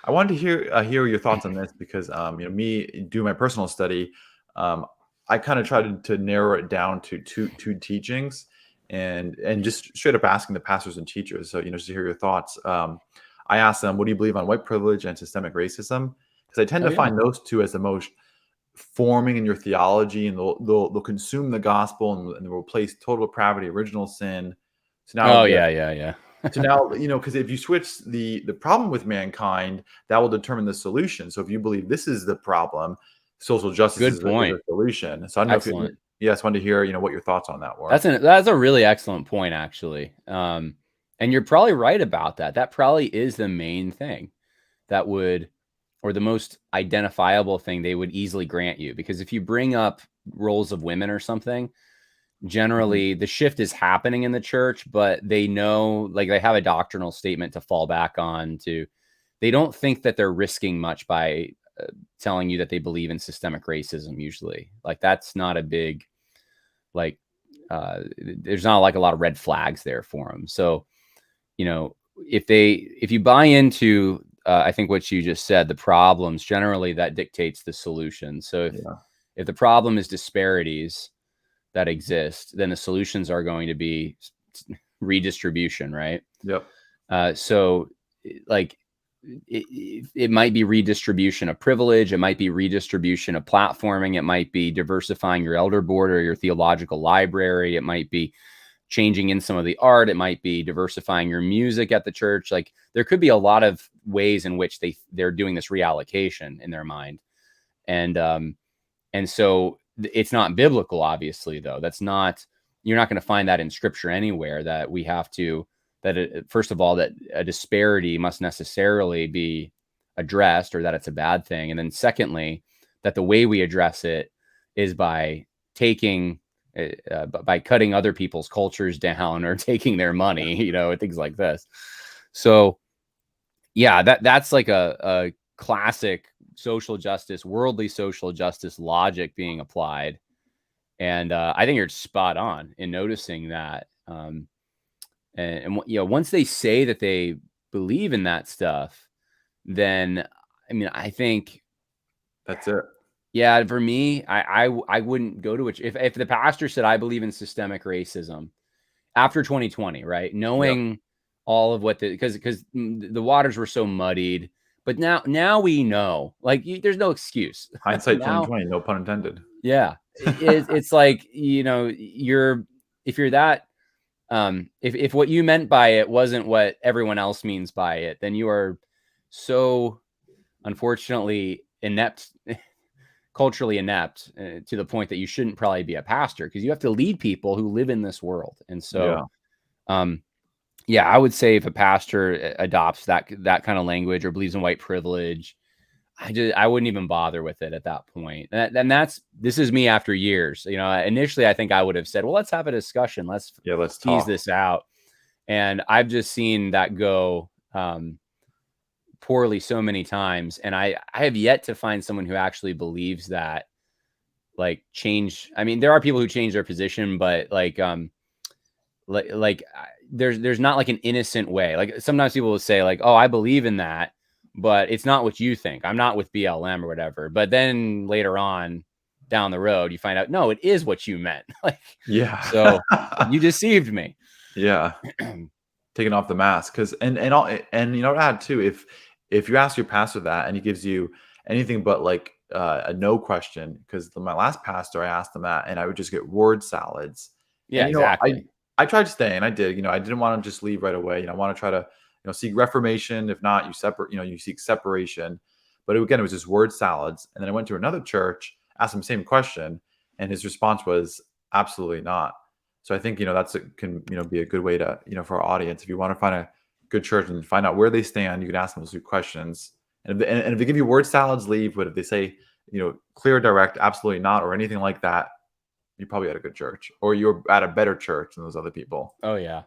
I wanted to hear your thoughts on this because me do my personal study. Um, I kind of tried to narrow it down to two teachings, and just straight up asking the pastors and teachers. So just to hear your thoughts. I asked them, "What do you believe on white privilege and systemic racism?" Because I tend Oh to yeah. find those two as the most forming in your theology, and they'll consume the gospel and they'll replace total depravity, original sin. So now Oh the yeah, yeah, yeah. so now, because if you switch the problem with mankind, that will determine the solution. So if you believe this is the problem, social justice Good is a point. solution. So I don't know if Excellent. yeah, I just wanted to hear, what your thoughts on that were. That's a really excellent point, actually. And you're probably right about that. That probably is the main thing that would, or the most identifiable thing they would easily grant you. Because if you bring up roles of women or something, Mhm. generally the shift is happening in the church, but they know, like, they have a doctrinal statement to fall back on. They don't think that they're risking much by telling you that they believe in systemic racism. Usually, like, that's not a big, like, there's not like a lot of red flags there for them. So, if you buy into, I think what you just said, the problems, generally that dictates the solution. So Yeah. if the problem is disparities that exist, then the solutions are going to be redistribution, right? Yep. So, like, it might be redistribution of privilege. It might be redistribution of platforming. It might be diversifying your elder board or your theological library. It might be changing in some of the art. It might be diversifying your music at the church. Like, there could be a lot of ways in which they're doing this reallocation in their mind. And so it's not biblical, obviously, though. You're not going to find that in scripture anywhere, that we have to, first of all, that a disparity must necessarily be addressed, or that it's a bad thing. And then secondly, that the way we address it is by by cutting other people's cultures down, or taking their money, things like this. So yeah, that's like a classic social justice, worldly social justice logic being applied. And I think you're spot on in noticing that. And once they say that they believe in that stuff, then, I mean, I think, That's it. yeah, for me, I wouldn't go to it if the pastor said, I believe in systemic racism after 2020, right? Yep. Knowing all of what because the waters were so muddied, but now we know, like, there's no excuse Hindsight now. 2020, no pun intended. Yeah, it's like, if you're that, if what you meant by it wasn't what everyone else means by it, then you are so, unfortunately, inept, culturally inept, to the point that you shouldn't probably be a pastor, because you have to lead people who live in this world. And so, Yeah. um, yeah, I would say if a pastor adopts that kind of language, or believes in white privilege, I wouldn't even bother with it at that point. And this is me after years. Initially, I think I would have said, well, let's have a discussion. Let's Yeah. Let's tease talk. this out. And I've just seen that go poorly so many times. And I have yet to find someone who actually believes that, like, change. I mean, there are people who change their position, but there's not like an innocent way. Like, sometimes people will say, like, oh, I believe in that, but it's not what you think. I'm not with BLM or whatever. But then later on down the road, you find out, no, it is what you meant. Like, Yeah. so you deceived me. Yeah. Taking off the mask, because and add too, if you ask your pastor that and he gives you anything but like a no question, because my last pastor, I asked him that and I would just get word salads. Yeah, And exactly. I tried staying, I did, I didn't want to just leave right away. I want to try to seek reformation. If not, you separate, you seek separation. But again, it was just word salads. And then I went to another church, asked him the same question, and his response was absolutely not. So I think can be a good way to for our audience, if you want to find a good church and find out where they stand, you can ask them those good questions. And if they give you word salads, leave. But if they say clear, direct, absolutely not, or anything like that, you're probably at a good church, or you're at a better church than those other people. Oh yeah.